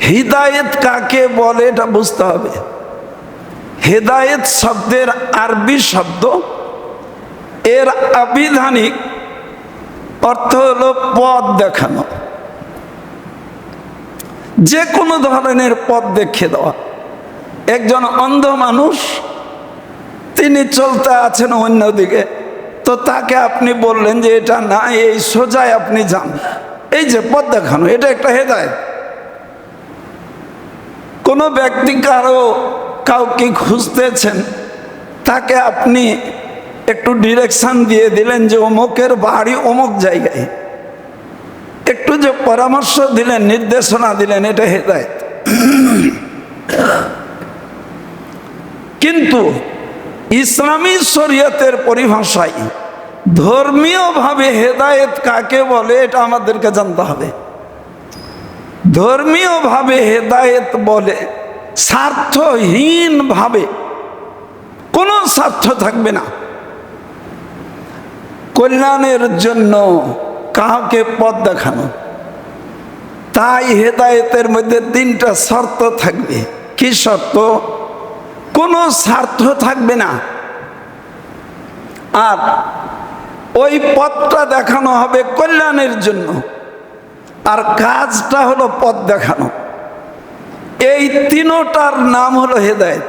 হিদায়েত কাকে বলে এটা বুঝতে হবে। হেদায়েত শব্দের আরবি শব্দ, এর আবিধানিক অর্থ হলো পথ দেখানো, যে কোনো ধরনের পথ দেখিয়ে দেওয়া। একজন অন্ধ মানুষ, তিনি চলতে আছেন অন্যদিকে, তো তাকে আপনি বললেন যে এটা না, এই সোজায় আপনি যান, এই যে পথ দেখানো, এটা একটা হেদায়েত। কোনো ব্যক্তি কাউকে খুঁজতেছেন, তাকে আপনি একটু ডিরেকশন দিয়ে দিলেন যে অমুকের বাড়ি অমুক জায়গায়, একটু যে পরামর্শ দিলেন, নির্দেশনা দিলেন, এটা হেদায়েত। কিন্তু ইসলামী শরীয়তের পরিভাষায় ধর্মীয়ভাবে হেদায়েত কাকে বলে এটা আমাদেরকে জানতে হবে। ধর্মীয়ভাবে হেদায়েত বলে স্বার্থহীনভাবে, কোনো স্বার্থ থাকবে না, কল্যাণের জন্য কাউকে পথ দেখানো। তাই হেদায়েতের মধ্যে 3টা শর্ত থাকবে। কি শর্ত? কোনো স্বার্থ থাকবে না, আর ওই পথটা দেখানো হবে কল্যাণের জন্য, আর কাজটা হলো পথ দেখানো। এই 3টার নাম হলো হেদায়েত।